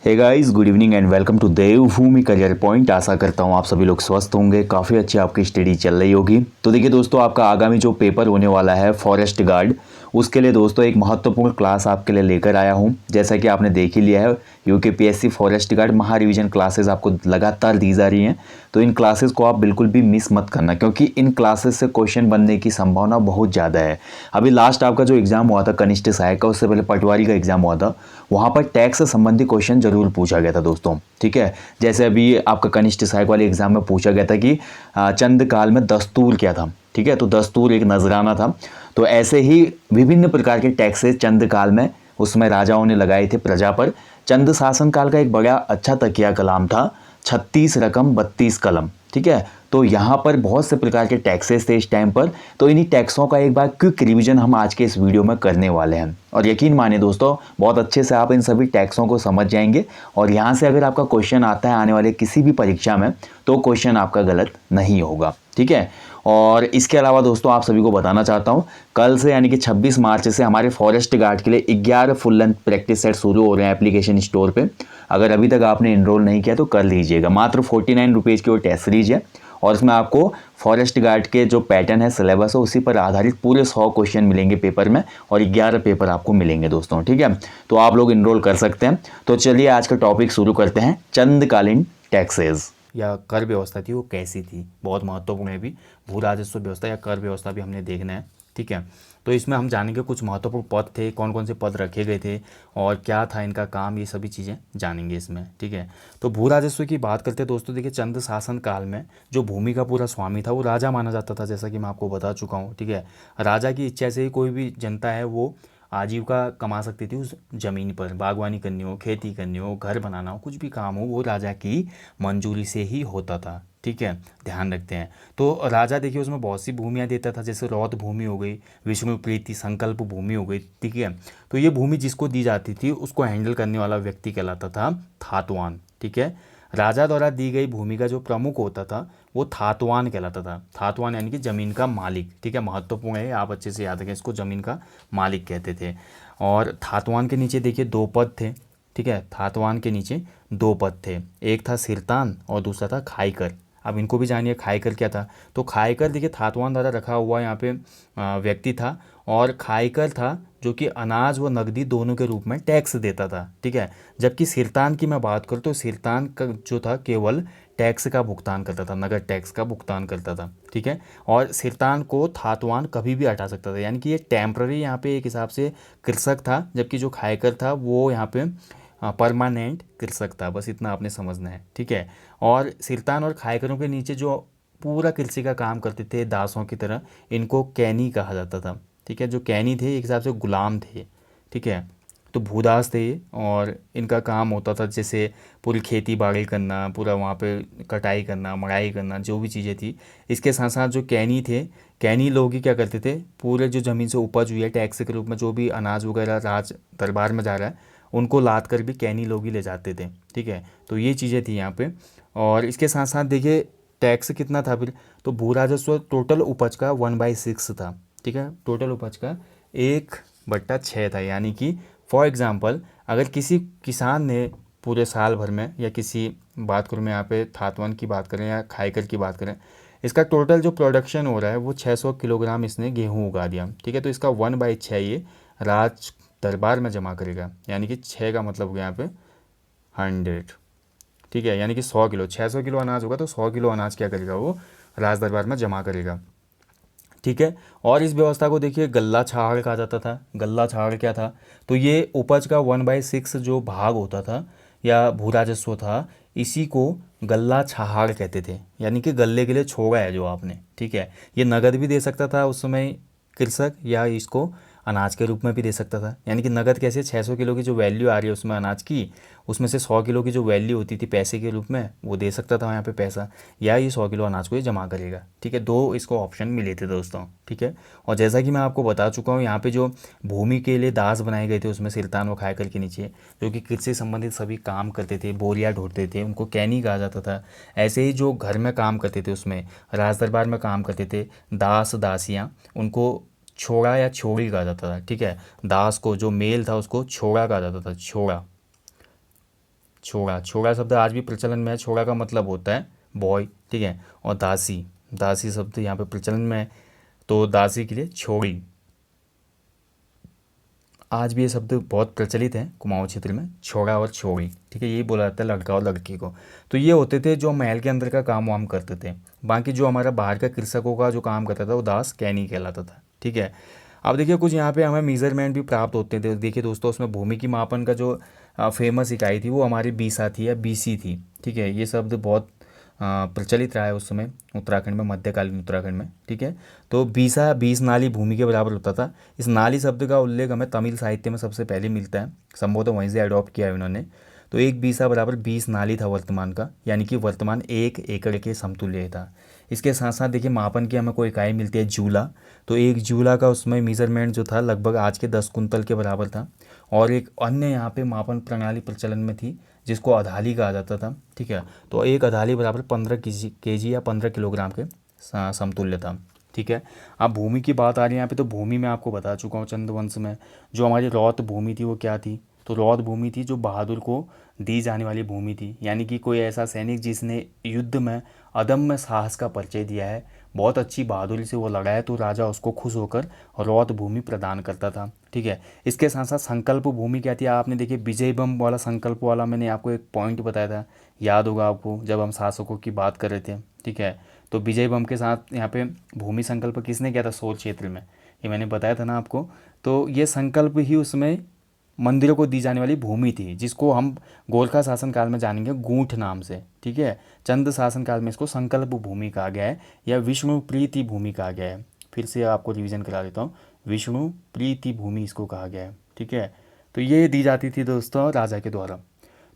Hey guys, good evening and welcome to Devbhoomi Career Point. आशा करता हूँ आप सभी लोग स्वस्थ होंगे, काफ़ी अच्छी आपकी स्टडी चल रही होगी। तो देखिए दोस्तों, आपका आगामी जो पेपर होने वाला है फॉरेस्ट गार्ड, उसके लिए दोस्तों एक महत्वपूर्ण क्लास आपके लिए लेकर आया हूँ। जैसा कि आपने देख ही लिया है, यूकेपीएससी फॉरेस्ट गार्ड महा रिवीजन क्लासेस आपको लगातार दी जा रही हैं। तो इन क्लासेस को आप बिल्कुल भी मिस मत करना, क्योंकि इन क्लासेस से क्वेश्चन बनने की संभावना बहुत ज़्यादा है। अभी लास्ट आपका जो एग्ज़ाम हुआ था कनिष्ठ सहायक का, उससे पहले पटवारी का एग्ज़ाम हुआ था, वहाँ पर टैक्स से संबंधित क्वेश्चन जरूर पूछा गया था दोस्तों। ठीक है, जैसे अभी आपका कनिष्ठ सहायक वाले एग्जाम में पूछा गया था कि चंद काल में दस्तूर क्या था। ठीक है, तो दस्तूर एक नजराना था। तो ऐसे ही विभिन्न प्रकार के टैक्सेस चंद काल में उसमें राजाओं ने लगाए थे प्रजा पर। चंद शासन काल का एक बड़ा अच्छा तकिया कलाम था, 36 रकम 32 कलम। ठीक है, तो यहाँ पर बहुत से प्रकार के टैक्सेस थे इस टाइम पर। तो इन्हीं टैक्सों का एक बार क्विक रिवीजन हम आज के इस वीडियो में करने वाले हैं। और यकीन माने दोस्तों, बहुत अच्छे से आप इन सभी टैक्सों को समझ जाएंगे। और यहाँ से अगर आपका क्वेश्चन आता है आने वाले किसी भी परीक्षा में, तो क्वेश्चन आपका गलत नहीं होगा। ठीक है, और इसके अलावा दोस्तों आप सभी को बताना चाहता हूँ, कल से यानी कि 26 मार्च से हमारे फॉरेस्ट गार्ड के लिए 11 फुल लेंथ प्रैक्टिस सेट शुरू हो रहे हैं एप्लीकेशन स्टोर पे। अगर अभी तक आपने इनरोल नहीं किया तो कर लीजिएगा। मात्र 49 रुपीज़ की वो टेस्ट सीरीज है, और इसमें आपको फॉरेस्ट गार्ड के जो पैटर्न है, सिलेबस है, उसी पर आधारित पूरे 100 क्वेश्चन मिलेंगे पेपर में, और 11 पेपर आपको मिलेंगे दोस्तों। ठीक है, तो आप लोग इनरोल कर सकते हैं। तो चलिए आज का टॉपिक शुरू करते हैं। चंदकालीन टैक्सेस या कर व्यवस्था थी, वो कैसी थी, बहुत महत्वपूर्ण है। भी भू राजस्व व्यवस्था या कर व्यवस्था भी हमने देखना है। ठीक है, तो इसमें हम जानेंगे कुछ महत्वपूर्ण पद थे, कौन कौन से पद रखे गए थे और क्या था इनका काम, ये सभी चीज़ें जानेंगे इसमें। ठीक है, तो भू राजस्व की बात करते हैं दोस्तों। देखिए, चंद शासन काल में जो भूमि का पूरा स्वामी था वो राजा माना जाता था, जैसा कि मैं आपको बता चुका हूँ। ठीक है, राजा की इच्छा से ही कोई भी जनता है वो आजीविका कमा सकती थी उस ज़मीन पर। बागवानी करनी हो, खेती करनी हो, घर बनाना हो, कुछ भी काम हो, वो राजा की मंजूरी से ही होता था। ठीक है, ध्यान रखते हैं। तो राजा देखिए उसमें बहुत सी भूमियाँ देता था, जैसे रौद भूमि हो गई, विष्णु प्रीति संकल्प भूमि हो गई। ठीक है, तो ये भूमि जिसको दी जाती थी उसको हैंडल करने वाला व्यक्ति कहलाता था थातवान। ठीक है, राजा द्वारा दी गई भूमि का जो प्रमुख होता था वो थातवान कहलाता था। थातवान यानी कि ज़मीन का मालिक। ठीक है, महत्वपूर्ण है, आप अच्छे से याद रखें, इसको ज़मीन का मालिक कहते थे। और थातवान के नीचे देखिए दो पद थे। ठीक है, थातवान के नीचे दो पद थे, एक था सिरतान और दूसरा था खाईकर। अब इनको भी जानिए, खाईकर क्या था। तो खाईकर देखिए थातवान द्वारा रखा हुआ यहाँ पे व्यक्ति था, और खाईकर था जो कि अनाज व नकदी दोनों के रूप में टैक्स देता था। ठीक है, जबकि सिरतान की मैं बात करूँ तो सिरतान का जो था केवल टैक्स का भुगतान करता था, नगद टैक्स का भुगतान करता था। ठीक है, और सिरतान को थातवान कभी भी हटा सकता था, यानी कि ये टेम्प्ररी यहाँ पे एक हिसाब से कृषक था, जबकि जो खाईकर था वो यहाँ पे परमानेंट कृषक था। बस इतना आपने समझना है। ठीक है, और सिरतान और खाईकरों के नीचे जो पूरा कृषि का काम करते थे दासों की तरह, इनको कैनी कहा जाता था। ठीक है, जो कैनी थे एक हिसाब से गुलाम थे। ठीक है, तो भूदास थे ये, और इनका काम होता था जैसे पूरी खेती बाड़ी करना, पूरा वहाँ पे कटाई करना, मड़ाई करना, जो भी चीज़ें थी। इसके साथ साथ जो कैनी थे, कैनी लोग ही क्या करते थे, पूरे जो ज़मीन से उपज हुई है टैक्स के रूप में, जो भी अनाज वगैरह राज दरबार में जा रहा है, उनको लाद कर भी कैनी लोग ही ले जाते थे। ठीक है, तो ये चीज़ें थी यहाँ पे। और इसके साथ साथ देखिए टैक्स कितना था फिर, तो भू राजस्व टोटल उपज का 1/6 था। ठीक है, टोटल उपज का 1/6 था, यानी कि फॉर एग्ज़ाम्पल अगर किसी किसान ने पूरे साल भर में, या किसी, बात करूँ मैं यहाँ पे थातवन की बात करें या खाईकर की बात करें, इसका टोटल जो प्रोडक्शन हो रहा है वो 600 किलोग्राम इसने गेहूँ उगा दिया। ठीक है, तो इसका 1/6 ये राज दरबार में जमा करेगा, यानी कि 6 का मतलब हो गया यहाँ पे 100। ठीक है, यानी कि 100 किलो, 600 किलो अनाज होगा तो 100 किलो अनाज क्या करेगा वो राज दरबार में जमा करेगा। ठीक है, और इस व्यवस्था को देखिए गल्ला छाड़ कहा जाता था। गल्ला छाड़ क्या था, तो ये उपज का 1/6 जो भाग होता था या भू राजस्व था, इसी को गल्ला छहाड़ कहते थे, यानी कि गल्ले के लिए छोड़ा है जो आपने। ठीक है, ये नगद भी दे सकता था उस समय कृषक, या इसको अनाज के रूप में भी दे सकता था। यानी कि नगद कैसे, 600 किलो की जो वैल्यू आ रही है उसमें अनाज की, उसमें से 100 किलो की जो वैल्यू होती थी पैसे के रूप में, वो दे सकता था यहाँ पे पैसा, या ये 100 किलो अनाज को ये जमा करेगा। ठीक है, दो इसको ऑप्शन मिले थे दोस्तों। ठीक है, और जैसा कि मैं आपको बता चुका हूँ, यहाँ पे जो भूमि के लिए दास बनाए गए थे उसमें सिरतान व खायकर के नीचे जो कि कृषि संबंधित सभी काम करते थे, बोरियां ढोते थे, उनको कैनी कहा जाता था। ऐसे ही जो घर में काम करते थे उसमें, राज दरबार में काम करते थे दास दासियाँ, उनको छोड़ा या छोड़ी कहा जाता था। ठीक है, दास को जो मेल था उसको छोड़ा कहा जाता था, छोड़ा। छोड़ा, छोड़ा शब्द आज भी प्रचलन में है। छोड़ा का मतलब होता है बॉय, ठीक है। और दासी, दासी शब्द यहाँ पे प्रचलन में है, तो दासी के लिए छोड़ी। आज भी ये शब्द बहुत प्रचलित है कुमाऊं क्षेत्र में, छोड़ा और छोड़ी, ठीक है। यही बोला जाता है लड़का और लड़की को। तो ये होते थे जो महल के अंदर का काम वाम करते थे। बाकी जो हमारा बाहर का कृषकों का जो काम करता था वो दास कैनी कहलाता था, ठीक है। अब देखिए कुछ यहाँ पे हमें मेजरमेंट भी प्राप्त होते थे। देखिए दोस्तों, उसमें भूमि की मापन का जो फेमस इकाई थी वो हमारी बीसा थी या बीसी थी, ठीक है। ये शब्द बहुत प्रचलित रहा है उस समय उत्तराखंड में, मध्यकालीन उत्तराखंड में, ठीक है। तो बीसा 20 नाली भूमि के बराबर होता था। इस नाली शब्द का उल्लेख हमें तमिल साहित्य में सबसे पहले मिलता है, संभवतः वहीं से अडॉप्ट किया है उन्होंने। तो एक बीसा बराबर 20 नाली था वर्तमान का, यानी कि वर्तमान 1 एकड़ के समतुल्य था। इसके साथ साथ देखिए मापन की हमें कोई इकाई मिलती है जूला। तो एक जूला का उसमें मेजरमेंट जो था लगभग आज के 10 कुंतल के बराबर था। और एक अन्य यहाँ पे मापन प्रणाली प्रचलन में थी जिसको अधाली कहा जाता था, ठीक है। तो एक अधाली बराबर 15 केजी या 15 किलोग्राम के समतुल्य था, ठीक है। अब भूमि की बात आ रही है यहाँ पे, तो भूमि में आपको बता चुका हूँ चंद्रवंश में जो हमारी रौत भूमि थी वो क्या थी। तो रौत भूमि थी जो बहादुर को दी जाने वाली भूमि थी, यानी कि कोई ऐसा सैनिक जिसने युद्ध में अदम्य साहस का परिचय दिया है, बहुत अच्छी बहादुरी से वो लड़ा है, तो राजा उसको खुश होकर रौत भूमि प्रदान करता था, ठीक है। इसके साथ साथ संकल्प भूमि क्या थी, आपने देखिए विजय बम वाला संकल्प वाला मैंने आपको एक पॉइंट बताया था, याद होगा आपको जब हम शासकों की बात कर रहे थे, ठीक है। तो विजय बम के साथ यहाँ पे भूमि संकल्प किसने किया था सोर क्षेत्र में, ये मैंने बताया था ना आपको। तो ये संकल्प ही उसमें मंदिरों को दी जाने वाली भूमि थी, जिसको हम गोरखा शासन काल में जानेंगे गूंठ नाम से, ठीक है। चंद शासन काल में इसको संकल्प भूमि कहा गया है या विष्णु प्रीति भूमि कहा गया है। फिर से आपको रिवीजन करा देता हूँ, विष्णु प्रीति भूमि इसको कहा गया है, ठीक है। तो ये दी जाती थी दोस्तों राजा के द्वारा।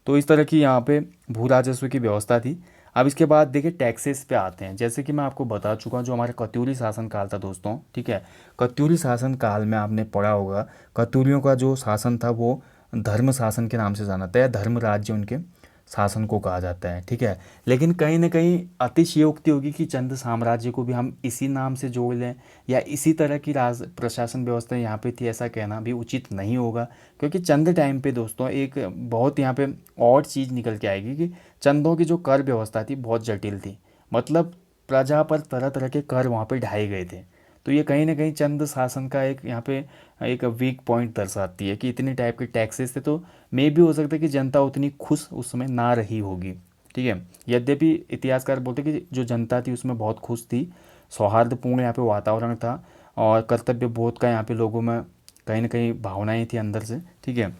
तो इस तरह की यहाँ पे भू राजस्व की व्यवस्था थी। अब इसके बाद देखिए टैक्सेस पे आते हैं। जैसे कि मैं आपको बता चुका हूँ जो हमारा कत्यूरी शासन काल था दोस्तों, ठीक है। कत्यूरी शासन काल में आपने पढ़ा होगा, कत्यूरियों का जो शासन था वो धर्म शासन के नाम से जाना था, या धर्म राज्य उनके शासन को कहा जाता है, ठीक है। लेकिन कहीं ना कहीं अतिशयोक्ति होगी कि चंद साम्राज्य को भी हम इसी नाम से जोड़ लें या इसी तरह की राज प्रशासन व्यवस्था यहाँ पे थी, ऐसा कहना भी उचित नहीं होगा। क्योंकि चंद टाइम पे दोस्तों एक बहुत यहाँ पे और चीज़ निकल के आएगी कि चंदों की जो कर व्यवस्था थी बहुत जटिल थी। मतलब प्रजा पर तरह तरह के कर वहाँ पे ढाए गए थे। तो ये कहीं ना कहीं चंद शासन का एक यहाँ पे एक वीक पॉइंट दर्शाती है कि इतने टाइप के टैक्सेस थे, तो मे भी हो सकता है कि जनता उतनी खुश उस समय ना रही होगी, ठीक है। यद्यपि इतिहासकार बोलते हैं कि जो जनता थी उसमें बहुत खुश थी, सौहार्दपूर्ण यहाँ पे वातावरण था और कर्तव्य बोध का यहाँ पे लोगों में कहीं ना कहीं भावनाएं थी अंदर से, ठीक है।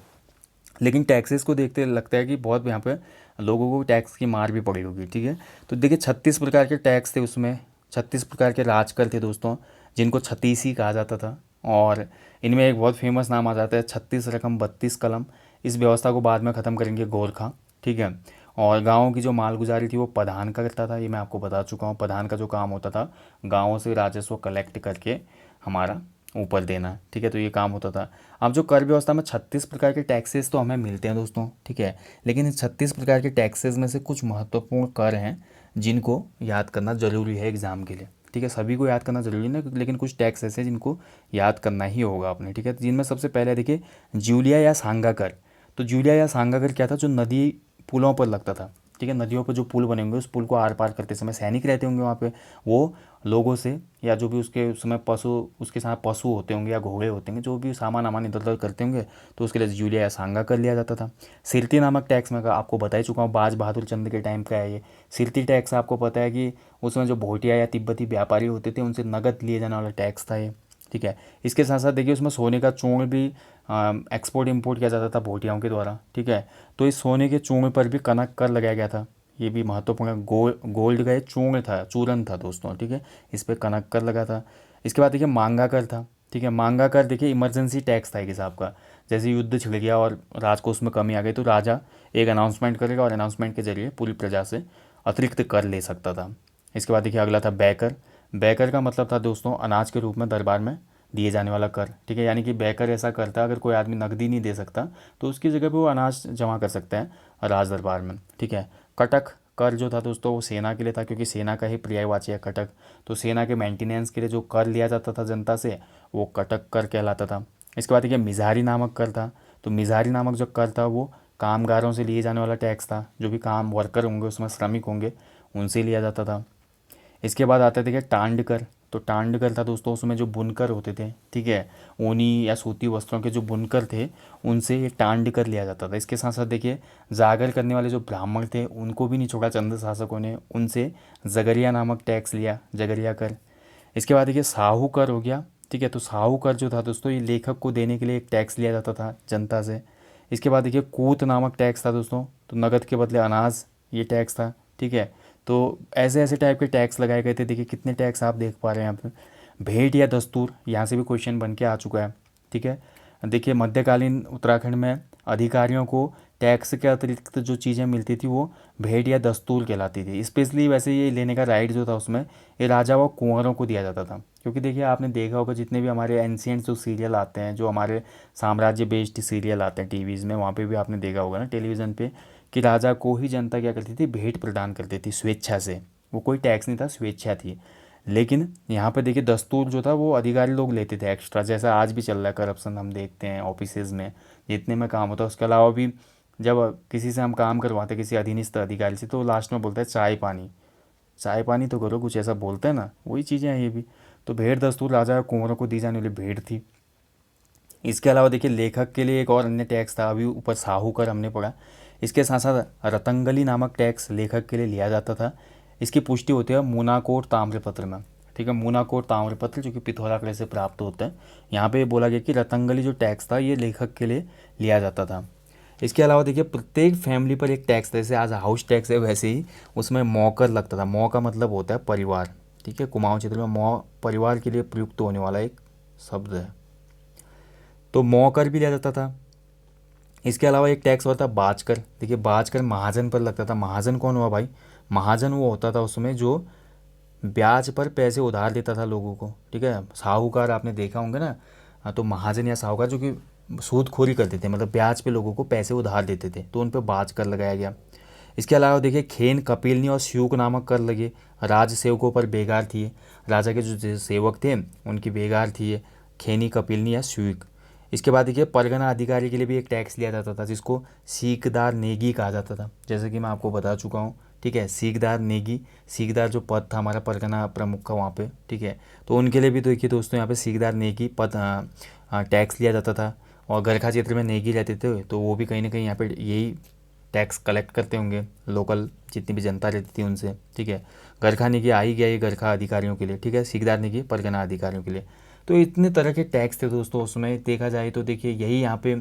लेकिन टैक्सेस को देखते लगता है कि बहुत यहाँ पे लोगों को टैक्स की मार भी पड़ी होगी, ठीक है। तो देखिए 36 प्रकार के टैक्स थे उसमें, 36 प्रकार के राजकर थे दोस्तों, जिनको छत्तीसी कहा जाता था। और इनमें एक बहुत फेमस नाम आ जाता है 36 रकम 32 कलम। इस व्यवस्था को बाद में ख़त्म करेंगे गोरखा, ठीक है। और गाँवों की जो मालगुजारी थी वो प्रधान का करता था, ये मैं आपको बता चुका हूँ। प्रधान का जो काम होता था गाँवों से राजस्व कलेक्ट करके हमारा ऊपर देना, ठीक है। तो ये काम होता था। अब जो कर व्यवस्था में 36 प्रकार के टैक्सेस तो हमें मिलते हैं दोस्तों, ठीक है। लेकिन इस 36 प्रकार के टैक्सेस में से कुछ महत्वपूर्ण कर हैं जिनको याद करना ज़रूरी है एग्ज़ाम के लिए, ठीक है। सभी को याद करना ज़रूरी नहीं, लेकिन कुछ टैक्स ऐसे हैं जिनको याद करना ही होगा आपने, ठीक है। जिनमें सबसे पहले देखिए जूलिया या सांगा कर। तो जूलिया या सांगा कर क्या था, जो नदी पुलों पर लगता था, ठीक है। नदियों पर जो पुल बने होंगे उस पुल को आर पार करते समय सैनिक रहते होंगे वहाँ पे, वो लोगों से या जो भी उसके उस समय पशु उसके साथ पशु होते होंगे या घोड़े होते होंगे जो भी सामान आमान इधर उधर करते होंगे, तो उसके लिए जूलिया या सांगा कर लिया जाता था। सिरती नामक टैक्स में आपको बता ही चुका हूँ, बाज बहादुर चंद के टाइम का है ये। सिरती टैक्स आपको पता है कि उसमें जो भोटिया या तिब्बती व्यापारी होते थे उनसे नगद लिए जाने वाला टैक्स था ये, ठीक है। इसके साथ साथ देखिए उसमें सोने का चूर्ण भी एक्सपोर्ट इंपोर्ट किया जाता था भोटियाओं के द्वारा, ठीक है। तो इस सोने के चूर्ण पर भी कनक कर लगाया गया था, ये भी महत्वपूर्ण। गोल्ड का ये चूर्ण था, चूरन था दोस्तों, ठीक है। इस पर कनक कर लगा था। इसके बाद देखिए मांगा कर था, ठीक है। मांगा कर देखिए इमरजेंसी टैक्स था एक हिसाब का। जैसे युद्ध छिड़ गया और राजकोष में कमी आ गई तो राजा एक अनाउंसमेंट करेगा और अनाउंसमेंट के जरिए पूरी प्रजा से अतिरिक्त कर ले सकता था। इसके बाद देखिए अगला था बैकर। बैकर का मतलब था दोस्तों अनाज के रूप में दरबार में दिए जाने वाला कर, ठीक है। यानी कि बैकर ऐसा करता है अगर कोई आदमी नकदी नहीं दे सकता तो उसकी जगह पे वो अनाज जमा कर सकते हैं राज दरबार में, ठीक है। कटक कर जो था दोस्तों वो सेना के लिए था, क्योंकि सेना का ही पर्यायवाची है कटक। तो सेना के मेंटेनेंस के लिए जो कर लिया जाता था जनता से वो कटक कर कहलाता था। इसके बाद देखिए मिज़ारी नामक कर था। तो मिज़ारी नामक जो कर था वो कामगारों से लिए जाने वाला टैक्स था, जो भी काम वर्कर होंगे उसमें श्रमिक होंगे उनसे लिया जाता था। इसके बाद आता है देखिए टांड कर। तो टांड कर था दोस्तों, उसमें जो बुनकर होते थे, ठीक है, ऊनी या सूती वस्त्रों के जो बुनकर थे उनसे ये टांड कर लिया जाता था। इसके साथ साथ देखिए जागर करने वाले जो ब्राह्मण थे उनको भी नहीं छोड़ा चंद शासकों ने, उनसे जगरिया नामक टैक्स लिया, जगरिया कर। इसके बाद देखिए साहू कर हो गया, ठीक है। तो साहू कर जो था दोस्तों ये लेखक को देने के लिए एक टैक्स लिया जाता था जनता से। इसके बाद देखिए कूत नामक टैक्स था दोस्तों, तो नगद के बदले अनाज ये टैक्स था, ठीक है। तो ऐसे ऐसे टाइप के टैक्स लगाए गए थे। देखिए कितने टैक्स आप देख पा रहे हैं यहाँ पे। भेंट या दस्तूर, यहाँ से भी क्वेश्चन बन के आ चुका है, ठीक है। देखिए मध्यकालीन उत्तराखंड में अधिकारियों को टैक्स के अतिरिक्त जो चीज़ें मिलती थी वो भेंट या दस्तूर कहलाती थी। स्पेशली वैसे ये लेने का राइट जो था उसमें ये राजा व कुंवरों को दिया जाता था, क्योंकि देखिए आपने देखा होगा जितने भी हमारे एंशियंट जो सीरियल आते हैं, जो हमारे साम्राज्य बेस्ड सीरियल आते हैं टीवीज़ में, वहाँ पे भी आपने देखा होगा ना टेलीविज़न पे, कि राजा को ही जनता क्या करती थी, भेंट प्रदान करती थी स्वेच्छा से। वो कोई टैक्स नहीं था, स्वेच्छा थी। लेकिन यहाँ पे देखिए दस्तूर जो था वो अधिकारी लोग लेते थे एक्स्ट्रा, जैसा आज भी चल रहा है करप्शन हम देखते हैं ऑफिसेज में जितने में काम होता है। उसके अलावा भी जब किसी से हम काम करवाते हैं किसी अधीनस्थ अधिकारी से, तो लास्ट में बोलता है चाय पानी, चाय पानी तो करो, कुछ ऐसा बोलते हैं ना, वही चीज़ें हैं ये भी। तो भेंट दस्तूर राजा कुंवरों को दी जाने वाली भेंट थी। इसके अलावा देखिए लेखक के लिए एक और अन्य टैक्स था, अभी ऊपर साहूकर हमने पढ़ा। इसके साथ साथ रतंगली नामक टैक्स लेखक के लिए लिया जाता था। इसकी पुष्टि होती है मूनाकोट ताम्रपत्र में, ठीक है। मूनाकोट ताम्रपत्र जो कि पिथौरागढ़ से प्राप्त होता है। यहाँ पे बोला गया कि रतंगली जो टैक्स था ये लेखक के लिए लिया जाता था। इसके अलावा देखिए प्रत्येक फैमिली पर एक टैक्स था, जैसे आज हाउस टैक्स है वैसे ही उसमें मौकर लगता था। मौ का मतलब होता है परिवार, ठीक है। कुमाऊं क्षेत्र में मौ परिवार के लिए प्रयुक्त होने वाला एक शब्द है, तो मौकर भी लिया जाता था। इसके अलावा एक टैक्स होता था बाजकर। देखिए बाजकर महाजन पर लगता था। महाजन कौन हुआ भाई? महाजन वो होता था उसमें जो ब्याज पर पैसे उधार देता था लोगों को, ठीक है। साहूकार आपने देखा होंगे ना, हाँ, तो महाजन या साहूकार जो कि सूदखोरी करते थे, मतलब ब्याज पे लोगों को पैसे उधार देते थे, तो उन पर बाज कर लगाया गया। इसके अलावा देखिए खेन, कपिलनी और स्यूक नामक कर लगे राज सेवकों पर। बेगार थी, राजा के जो सेवक थे उनकी बेगार थी ये खेनी, कपिलनी या स्यूक। इसके बाद देखिए परगना अधिकारी के लिए भी एक टैक्स लिया जाता था, जिसको सीकदार नेगी कहा जाता था, जैसे कि मैं आपको बता चुका हूँ, ठीक है। सीकदार नेगी, सीकदार जो पद था हमारा परगना प्रमुख का वहाँ पे, ठीक है। तो उनके लिए भी देखिए दोस्तों यहाँ पे सीकदार नेगी पद टैक्स लिया जाता था। और गरखा क्षेत्र में नेगी रहते थे, तो वो भी कहीं ना कहीं यहाँ पे यही टैक्स कलेक्ट करते होंगे, लोकल जितनी भी जनता रहती थी उनसे, ठीक है। गरखा नेगी आ ही गया ये गरखा अधिकारियों के लिए, ठीक है। सीकदार नेगी परगना अधिकारियों के लिए। तो इतने तरह के टैक्स थे दोस्तों उसमें देखा जाए तो। देखिए यही यहाँ पे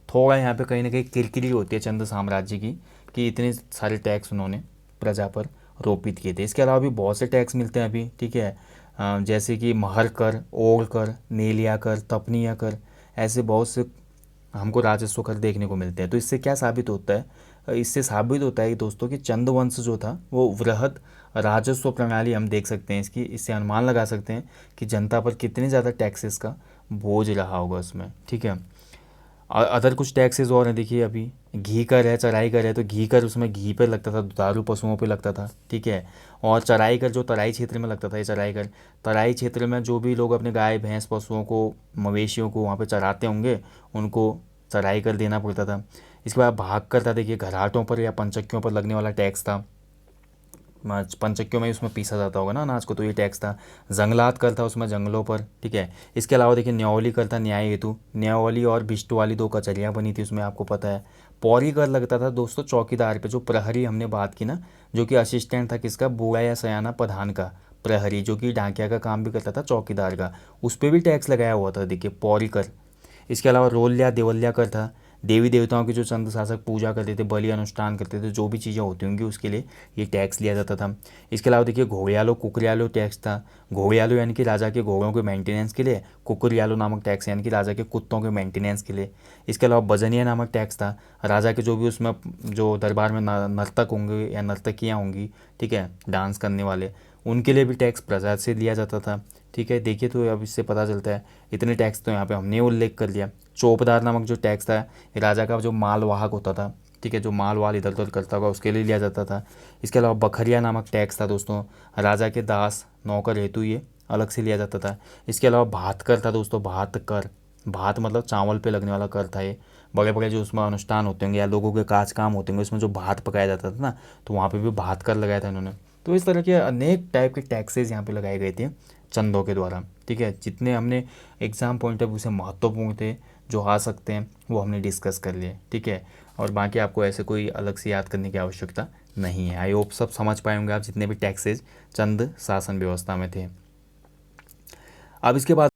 थोड़ा यहाँ पे कहीं ना कहीं किरकिरी होती है चंद साम्राज्य की, कि इतने सारे टैक्स उन्होंने प्रजा पर रोपित किए थे। इसके अलावा भी बहुत से टैक्स मिलते हैं अभी, ठीक है। जैसे कि महर कर, ओढ़ कर, नेलिया कर, तपनिया कर, ऐसे बहुत से हमको राजस्व कर देखने को मिलते हैं। तो इससे क्या साबित होता है? इससे साबित होता है कि दोस्तों कि चंद वंश जो था वो वृहद राजस्व प्रणाली हम देख सकते हैं इसकी, इससे अनुमान लगा सकते हैं कि जनता पर कितने ज़्यादा टैक्सेस का बोझ रहा होगा उसमें, ठीक है। अदर कुछ टैक्सेस और हैं, देखिए अभी घी कर है, चराई कर है। तो घी कर उसमें घी पे लगता था, दुधारू पशुओं पे लगता था, ठीक है। और चराई कर जो तराई क्षेत्र में लगता था, ये चराई कर तराई क्षेत्र में जो भी लोग अपने गाय भैंस पशुओं को, मवेशियों को वहाँ पे चराते होंगे उनको चराई कर देना पड़ता था। इसके बाद भाग कर था, देखिए घराटों पर या पंचक्यों पर लगने वाला टैक्स था। पंचक्यों में ही उसमें पीसा जाता होगा ना अनाज को, तो ये टैक्स था। जंगलात कर था उसमें जंगलों पर, ठीक है। इसके अलावा देखिए न्यावली कर था न्याय हेतु। न्यावली और भिष्ट वाली दो कचहरियाँ बनी थी उसमें, आपको पता है। पौरी कर लगता था दोस्तों चौकीदार पे, जो प्रहरी हमने बात की ना, जो कि असिस्टेंट था किसका, बूढ़ा या सयाना प्रधान का। प्रहरी जो कि डाकिया का काम भी करता था, चौकीदार का, उस पर भी टैक्स लगाया हुआ था, देखिए पौरी कर। इसके अलावा रोल्या देवल्या कर था। देवी देवताओं की जो चंद शासक पूजा करते थे, बलि अनुष्ठान करते थे, जो भी चीज़ें होती होंगी उसके लिए ये टैक्स लिया जाता था। इसके अलावा देखिए घोड़ियालो कुकरियालो टैक्स था। घोड़ियालो यानी कि राजा के घोड़ों के मेंटेनेंस के लिए, कुकरियालो नामक टैक्स यानी कि राजा के कुत्तों के मेंटेनेंस के लिए। इसके अलावा बजनिया नामक टैक्स था। राजा के जो भी उसमें जो दरबार में नर्तक होंगे या नर्तकियाँ होंगी, ठीक है, डांस करने वाले, उनके लिए भी टैक्स प्रजा से लिया जाता था, ठीक है। देखिए तो अब इससे पता चलता है इतने टैक्स तो यहाँ पे हमने उल्लेख कर लिया। चौपदार नामक जो टैक्स था ये राजा का जो मालवाहक होता था, ठीक है, जो माल वाल इधर उधर करता होगा उसके लिए लिया जाता था। इसके अलावा बखरिया नामक टैक्स था दोस्तों, राजा के दास नौकर हेतु ये अलग से लिया जाता था। इसके अलावा भात कर था दोस्तों, भात कर, भात मतलब चावल पे लगने वाला कर था ये। बड़े बड़े जो उसमें अनुष्ठान होते होंगे या लोगों के काज काम होते होंगे उसमें जो भात पकाया जाता था ना, तो वहाँ पे भी भात कर लगाया था इन्होंने। तो इस तरह के अनेक टाइप के टैक्सेस यहाँ पे लगाए गए थे चंदों के द्वारा। ठीक है, जितने हमने एग्ज़ाम पॉइंट ऑफ व्यू से महत्वपूर्ण थे जो आ सकते हैं वो हमने डिस्कस कर लिए। ठीक है, और बाकी आपको ऐसे कोई अलग से याद करने की आवश्यकता नहीं है। आई होप सब समझ पाए होंगे आप जितने भी टैक्सेस चंद शासन व्यवस्था में थे। अब इसके बाद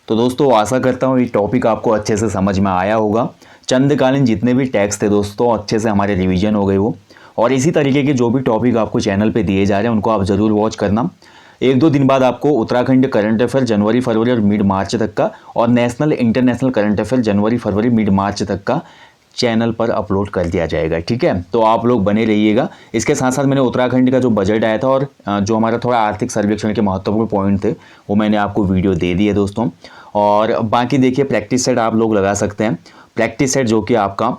तो दोस्तों आशा करता हूँ ये टॉपिक आपको अच्छे से समझ में आया होगा। चंदकालीन जितने भी टैक्स थे दोस्तों अच्छे से हमारे रिवीजन हो गए वो, और इसी तरीके के जो भी टॉपिक आपको चैनल पे दिए जा रहे हैं उनको आप ज़रूर वॉच करना। 1-2 दिन बाद आपको उत्तराखंड करंट अफेयर जनवरी फरवरी और मिड मार्च तक का, और नेशनल इंटरनेशनल करंट अफेयर जनवरी फरवरी मिड मार्च तक का चैनल पर अपलोड कर दिया जाएगा। ठीक है, तो आप लोग बने रहिएगा। इसके साथ साथ मैंने उत्तराखंड का जो बजट आया था और जो हमारा थोड़ा आर्थिक सर्वेक्षण के महत्वपूर्ण पॉइंट थे वो मैंने आपको वीडियो दे दिए दोस्तों। और बाकी देखिए प्रैक्टिस सेट आप लोग लगा सकते हैं। प्रैक्टिस सेट जो कि आपका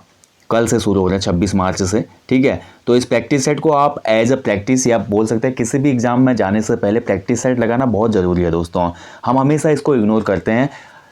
कल से शुरू हो रहा है 26 मार्च से। ठीक है, तो इस प्रैक्टिस सेट को आप एज अ प्रैक्टिस या बोल सकते हैं किसी भी एग्जाम में जाने से पहले प्रैक्टिस सेट लगाना बहुत ज़रूरी है दोस्तों। हम हमेशा इसको इग्नोर करते हैं।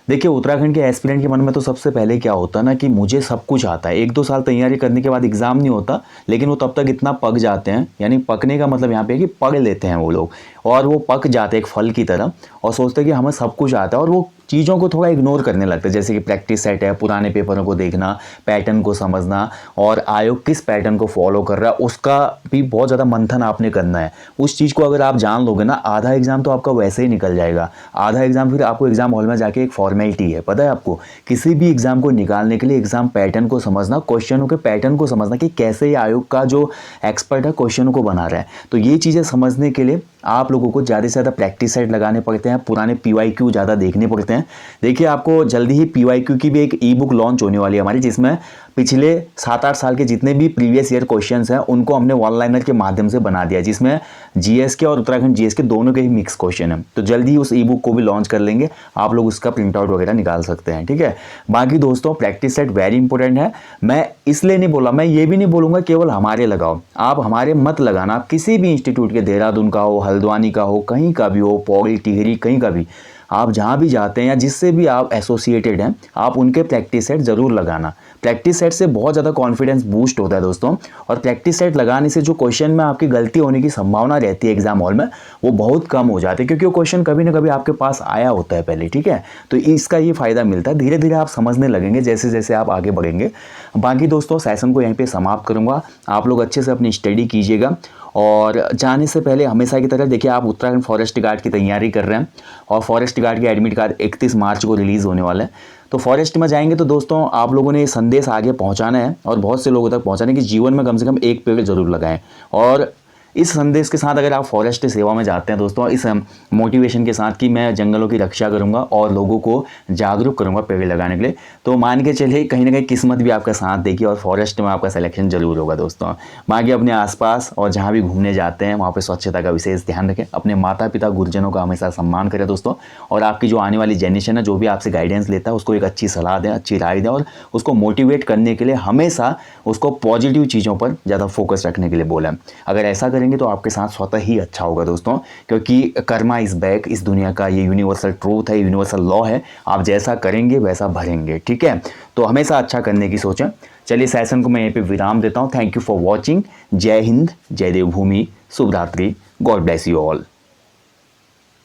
देखिए उत्तराखंड के एस्पिरेंट के मन में तो सबसे पहले क्या होता है ना कि मुझे सब कुछ आता है। 1-2 साल तैयारी करने के बाद एग्जाम नहीं होता, लेकिन वो तब तक इतना पक जाते हैं, यानी पकने का मतलब यहाँ पे है कि पढ़ लेते हैं वो लोग, और वो पक जाते हैं एक फल की तरह और सोचते हैं कि हमें सब कुछ आता है, और वो चीज़ों को थोड़ा इग्नोर करने लगते हैं। जैसे कि प्रैक्टिस सेट है, पुराने पेपरों को देखना, पैटर्न को समझना, और आयोग किस पैटर्न को फॉलो कर रहा है उसका भी बहुत ज़्यादा मंथन आपने करना है। उस चीज़ को अगर आप जान लोगे ना, आधा एग्जाम तो आपका वैसे ही निकल जाएगा। आधा एग्जाम फिर आपको एग्जाम हॉल में जाके एक फॉर्मेलिटी है, पता है आपको। किसी भी एग्जाम को निकालने के लिए एग्जाम पैटर्न को समझना, क्वेश्चनों के पैटर्न को समझना कि कैसे ये आयोग का जो एक्सपर्ट है क्वेश्चनों को बना रहा है। तो ये चीज़ें समझने के लिए आप लोगों को ज़्यादा से ज़्यादा प्रैक्टिस सेट लगाने पड़ते हैं, पुराने PYQ ज़्यादा देखने पड़ते हैं। देखिए आपको जल्दी ही PYQ की भी एक ई बुक लॉन्च होने वाली है हमारी, जिसमें पिछले 7-8 साल के जितने भी प्रीवियस ईयर क्वेश्चंस हैं उनको हमने वन लाइनर के माध्यम से बना दिया, जिसमें GS के और उत्तराखंड GS के दोनों के ही मिक्स क्वेश्चन हैं। तो जल्दी ही उस ई बुक को भी लॉन्च कर लेंगे, आप लोग उसका प्रिंट आउट वगैरह निकाल सकते हैं। ठीक है, बाकी दोस्तों प्रैक्टिस सेट वेरी इंपॉर्टेंट है। मैं इसलिए नहीं बोला, मैं ये भी नहीं बोलूँगा केवल हमारे लगाओ, आप हमारे मत लगाना। आप किसी भी इंस्टीट्यूट के, देहरादून का हो, हल्द्वानी का हो, कहीं का भी हो, पौड़ी टिहरी कहीं का भी, आप जहाँ भी जाते हैं या जिससे भी आप एसोसिएटेड हैं, आप उनके प्रैक्टिस सेट ज़रूर लगाना। प्रैक्टिस सेट से बहुत ज़्यादा कॉन्फिडेंस बूस्ट होता है दोस्तों, और प्रैक्टिस सेट लगाने से जो क्वेश्चन में आपकी गलती होने की संभावना रहती है एग्जाम हॉल में, वो बहुत कम हो जाती है, क्योंकि वो क्वेश्चन कभी ना कभी आपके पास आया होता है पहले। ठीक है, तो इसका ये फ़ायदा मिलता है। धीरे धीरे आप समझने लगेंगे जैसे जैसे आप आगे बढ़ेंगे। बाकी दोस्तों सेशन को यहीं पर समाप्त करूँगा। आप लोग अच्छे से अपनी स्टडी कीजिएगा, और जाने से पहले हमेशा की तरह देखिए आप उत्तराखंड फॉरेस्ट गार्ड की तैयारी कर रहे हैं, और फॉरेस्ट गार्ड के एडमिट कार्ड 31 मार्च को रिलीज़ होने वाले हैं। तो फॉरेस्ट में जाएंगे तो दोस्तों आप लोगों ने ये संदेश आगे पहुंचाना है, और बहुत से लोगों तक पहुंचाना है कि जीवन में कम से कम एक पेड़ जरूर लगाएं। और इस संदेश के साथ अगर आप फॉरेस्ट सेवा में जाते हैं दोस्तों, इस मोटिवेशन के साथ कि मैं जंगलों की रक्षा करूंगा और लोगों को जागरूक करूंगा पेड़ लगाने के लिए, तो मान के चलिए कहीं ना कहीं किस्मत भी आपका साथ देगी और फॉरेस्ट में आपका सिलेक्शन जरूर होगा दोस्तों। बाकी अपने आसपास और जहाँ भी घूमने जाते हैं वहाँ पर स्वच्छता का विशेष ध्यान रखें। अपने माता पिता गुरुजनों का हमेशा सम्मान करें दोस्तों, और आपकी जो आने वाली जनरेशन है जो भी आपसे गाइडेंस लेता है उसको एक अच्छी सलाह दें, अच्छी राय दें, और उसको मोटिवेट करने के लिए हमेशा उसको पॉजिटिव चीज़ों पर ज़्यादा फोकस रखने के लिए बोलें। अगर ऐसा करेंगे तो आपके साथ स्वतः ही अच्छा होगा दोस्तों, क्योंकि कर्मा इज बैक, इस दुनिया का ये यूनिवर्सल ट्रूथ है, यूनिवर्सल लॉ है। आप जैसा करेंगे वैसा भरेंगे। ठीक है, तो हमेशा अच्छा करने की सोचें। चलिए सेशन को मैं यहीं पे विराम देता हूँ। Thank you for watching. जय हिंद, जय देवभूमि, शुभ रात्रि, गॉड ब्लेस यू ऑल।